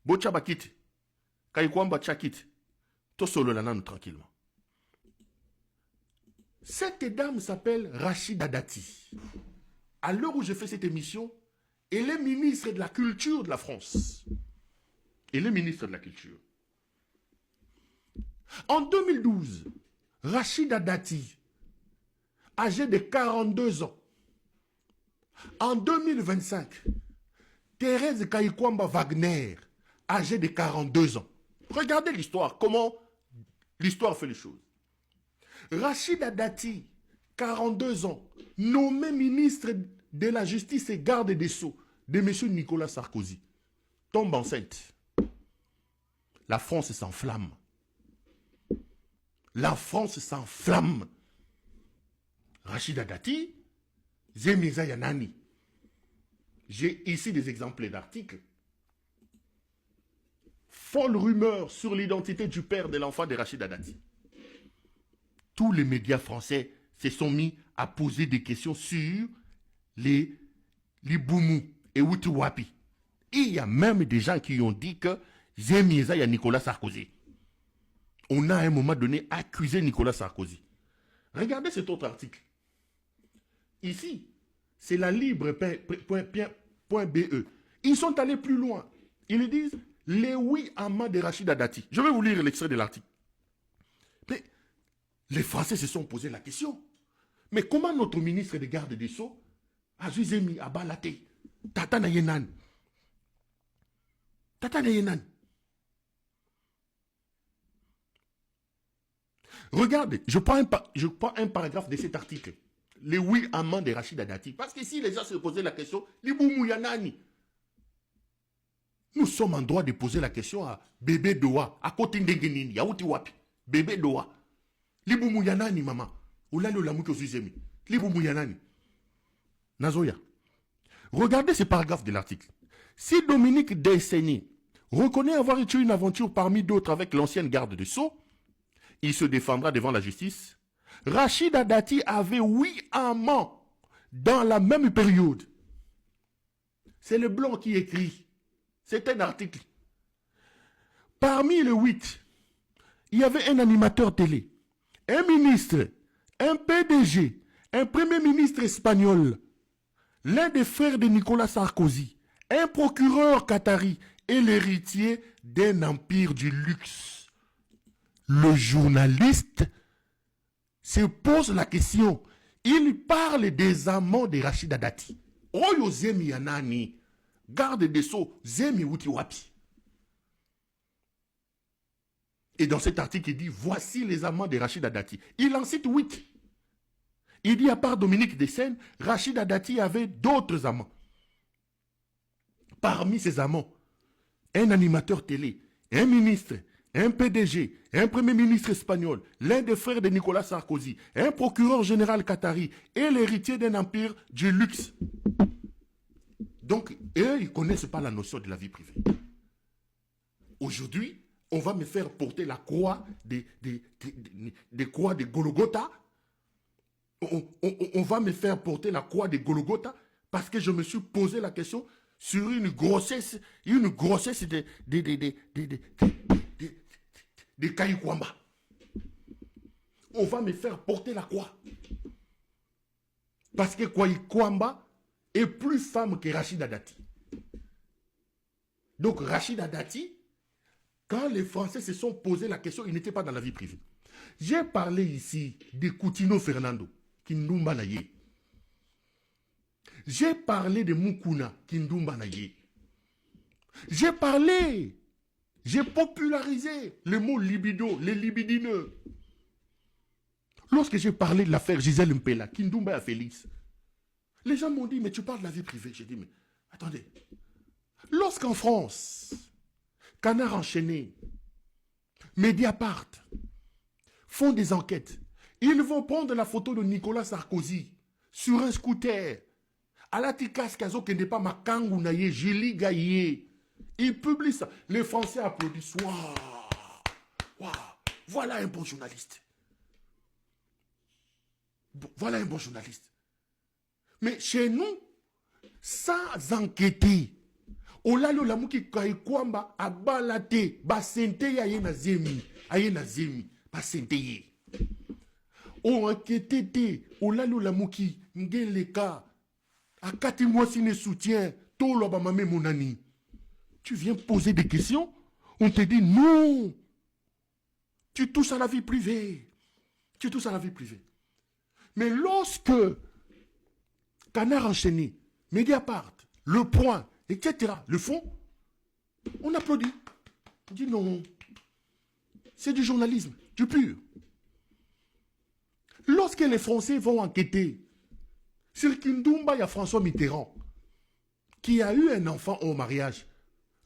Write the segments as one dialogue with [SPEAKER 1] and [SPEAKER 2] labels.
[SPEAKER 1] Bocha bakiti. Kaikwamba chakiti. To solo lananu tranquillement. Cette dame s'appelle Rachida Dati. À l'heure où je fais cette émission, elle est ministre de la Culture de la France. Elle est ministre de la Culture. En 2012, Rachida Dati, âgée de 42 ans. En 2025, Thérèse Kaikwamba Wagner, âgée de 42 ans. Regardez l'histoire, comment l'histoire fait les choses. Rachida Dati, 42 ans, nommé ministre de la Justice et garde des Sceaux de M. Nicolas Sarkozy, tombe enceinte. La France s'enflamme. La France s'enflamme. Rachida Dati, Zemiza Yanani. J'ai ici des exemples d'articles. Folle rumeur sur l'identité du père de l'enfant de Rachida Dati. Tous les médias français se sont mis à poser des questions sur les Boumou et Wutiwapi. Il y a même des gens qui ont dit que Zemiza y a Nicolas Sarkozy. On a à un moment donné accusé Nicolas Sarkozy. Regardez cet autre article. Ici, c'est la libre.be. Ils sont allés plus loin. Ils disent les 8 amants de Rachida Dati. Je vais vous lire l'extrait de l'article. Mais les Français se sont posé la question. Mais comment notre ministre des Gardes des Sceaux a Zuzemi à Balaté Tata na Yenan. Tata na Yenan. Regardez, je prends un paragraphe de cet article. Les 8 amants de Rachida Dati. Parce que si les gens se posaient la question, Liboumou Yanani. Nous sommes en droit de poser la question à bébé Doha, à côté d'Engenini, Yaouti Wapi. Bébé Doha. Liboumou Yanani, maman. Oulali Olamuko Zuzemi. Liboumou Yanani. Nazoya. Regardez ce paragraphe de l'article. Si Dominique Desseny reconnaît avoir eu une aventure parmi d'autres avec l'ancienne garde des Sceaux, il se défendra devant la justice. Rachida Dati avait 8 amants dans la même période. C'est le Blanc qui écrit. C'est un article. Parmi les 8, il y avait un animateur télé, un ministre, un PDG, un premier ministre espagnol, l'un des frères de Nicolas Sarkozy, un procureur qatari et l'héritier d'un empire du luxe. Le journaliste se pose la question. Il parle des amants de Rachida Dati. Oyo Zemi Yanani, garde des Sceaux, Zemi Wutiwapi. Et dans cet article, il dit, voici les amants de Rachida Dati. Il en cite 8. Il dit, à part Dominique Desseny, Rachida Dati avait d'autres amants. Parmi ces amants, un animateur télé, un ministre, un PDG, un premier ministre espagnol, l'un des frères de Nicolas Sarkozy, un procureur général qatari et l'héritier d'un empire du luxe. Donc, eux, ils ne connaissent pas la notion de la vie privée. Aujourd'hui, on va me faire porter la croix des croix de Golgotha. On va me faire porter la croix de Golgotha parce que je me suis posé la question sur une grossesse de Kaikwamba. On va me faire porter la croix. Parce que Kaikwamba est plus femme que Rachida Dati. Donc Rachida Dati, quand les Français se sont posé la question, ils n'étaient pas dans la vie privée. J'ai parlé ici de Coutinho Fernando, Kindumba Naye. J'ai parlé de Mukuna, Kindumba Naye. J'ai popularisé le mot libido, les libidineux. Lorsque j'ai parlé de l'affaire Gisèle Mpela, Kindumba et Félix, les gens m'ont dit, mais tu parles de la vie privée. J'ai dit, mais attendez. Lorsqu'en France, Canard enchaîné, Mediapart font des enquêtes, ils vont prendre la photo de Nicolas Sarkozy sur un scooter. Alatikas Kazo qui n'est pas Makangu Naye, Jili Gaye. Ils publient ça. Les Français applaudissent. Waouh! Waouh! Voilà un bon journaliste. Voilà un bon journaliste. Mais chez nous, sans enquêter, olali olamuki Kaikwamba abalate basente ya ye na zemi aye na zemi basente ye o enquêté te olali olamuki ngeleka akati mwasi ne soutien tolo ba mame monani. Tu viens poser des questions, on te dit non. Tu touches à la vie privée. Tu touches à la vie privée. Mais lorsque Canard enchaîné, Mediapart, Le Point, etc. le font, on applaudit. On dit non. C'est du journalisme, du pur. Lorsque les Français vont enquêter sur Kindumba, il y a François Mitterrand, qui a eu un enfant au mariage.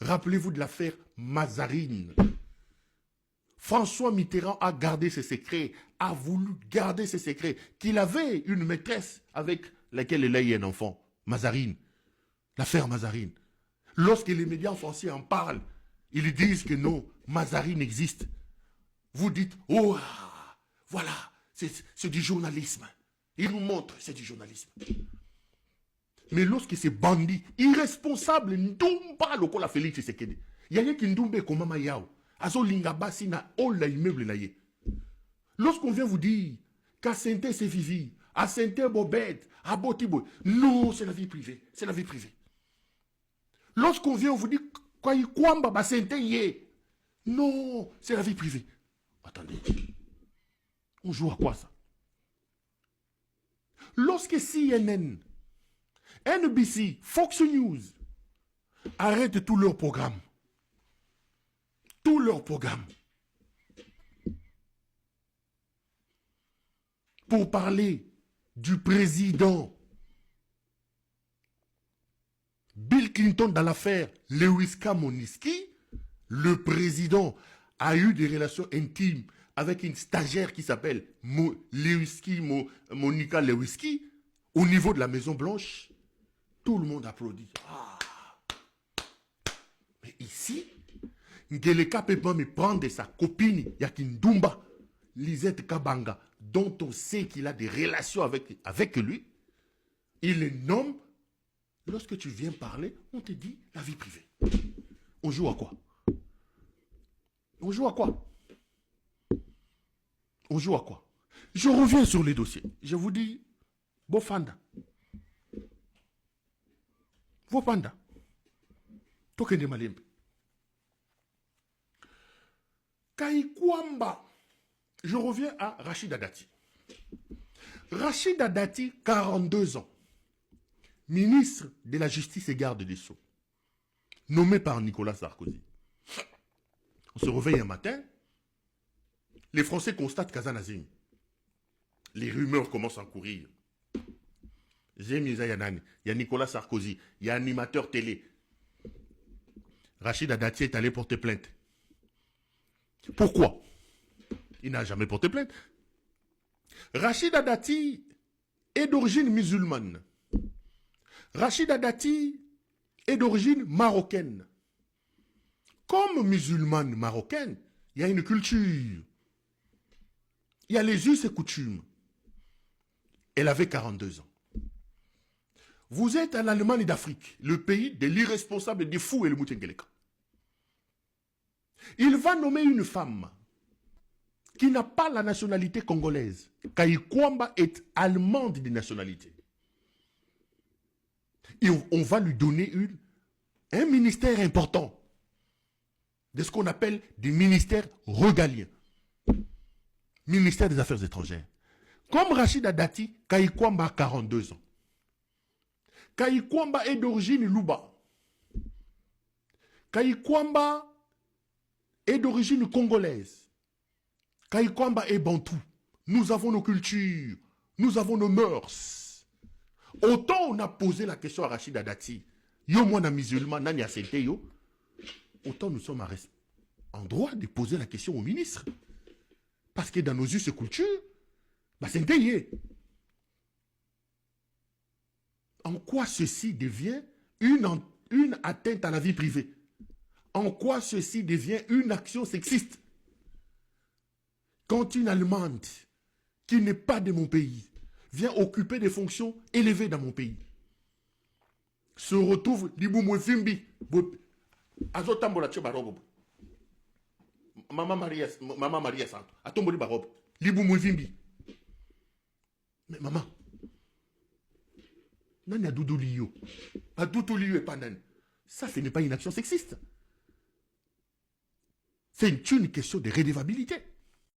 [SPEAKER 1] Rappelez-vous de l'affaire Mazarine. François Mitterrand a gardé ses secrets, a voulu garder ses secrets, qu'il avait une maîtresse avec laquelle il a eu un enfant, Mazarine. L'affaire Mazarine. Lorsque les médias français en parlent, ils disent que non, Mazarine existe. Vous dites, oh, voilà, c'est du journalisme. Ils nous montrent, c'est du journalisme. Mais lorsque ces bandits irresponsables, Ndumba lokola Félix Tshisekedi, yaya ki Ndumbe ko mama yao, azo linga basi na ola immeuble na ye. Lorsqu'on vient vous dire qu'à Sainte c'est Vivi, à Sainte Bobette, à Botibo, non, c'est la vie privée, c'est la vie privée. Lorsqu'on vient vous dire Kwamba ba Sainte yé, non, c'est la vie privée. Attendez, on joue à quoi ça? Lorsque CNN, NBC, Fox News arrêtent tous leurs programmes. Tous leurs programmes. Pour parler du président Bill Clinton dans l'affaire Lewiska Moniski, le président a eu des relations intimes avec une stagiaire qui s'appelle Monica Lewinsky au niveau de la Maison Blanche. Tout le monde applaudit. Ah. Mais ici, Ngeleka peut pas me prendre sa copine Yakindumba, Lisette Kabanga, dont on sait qu'il a des relations avec lui. Il le nomme. Lorsque tu viens parler, on te dit la vie privée. On joue à quoi? On joue à quoi? On joue à quoi? Je reviens sur les dossiers. Je vous dis, Bofanda. Vopanda. Tokende Malembe. Kaikwamba. Je reviens à Rachida Dati. Rachida Dati, 42 ans. Ministre de la Justice et Garde des Sceaux. Nommé par Nicolas Sarkozy. On se réveille un matin. Les Français constatent Kazanazim. Les rumeurs commencent à courir. Il y a Nicolas Sarkozy, il y a un animateur télé. Rachida Dati est allé porter plainte. Pourquoi? Il n'a jamais porté plainte. Rachida Dati est d'origine musulmane. Rachida Dati est d'origine marocaine. Comme musulmane marocaine, il y a une culture. Il y a les us et coutumes. Elle avait 42 ans. Vous êtes en Allemagne d'Afrique, le pays de l'irresponsable, des fous et le Moutengeleka. Il va nommer une femme qui n'a pas la nationalité congolaise. Kaikwamba est allemande de nationalité. Et on va lui donner un ministère important, de ce qu'on appelle des ministères régaliens. Ministère des Affaires étrangères. Comme Rachida Dati, Kaikwamba a 42 ans. Kaikwamba est d'origine Luba. Kaikwamba est d'origine congolaise. Kaikwamba est bantou. Nous avons nos cultures. Nous avons nos mœurs. Autant on a posé la question à Rachida Dati, yo mwana musulman, nani asente yo, autant nous sommes en droit de poser la question au ministre. Parce que dans nos us et cultures, bah c'est yé. En quoi ceci devient une atteinte à la vie privée? En quoi ceci devient une action sexiste? Quand une Allemande qui n'est pas de mon pays vient occuper des fonctions élevées dans mon pays, se retrouve libumu vimbi azotambola tche barobo Maman Maria Santo atomboli barobo libumu vimbi. Mais maman, nani a doudou liyo? A doudou liyo et pas nani. Ça, ce n'est pas une action sexiste. C'est une question de redevabilité.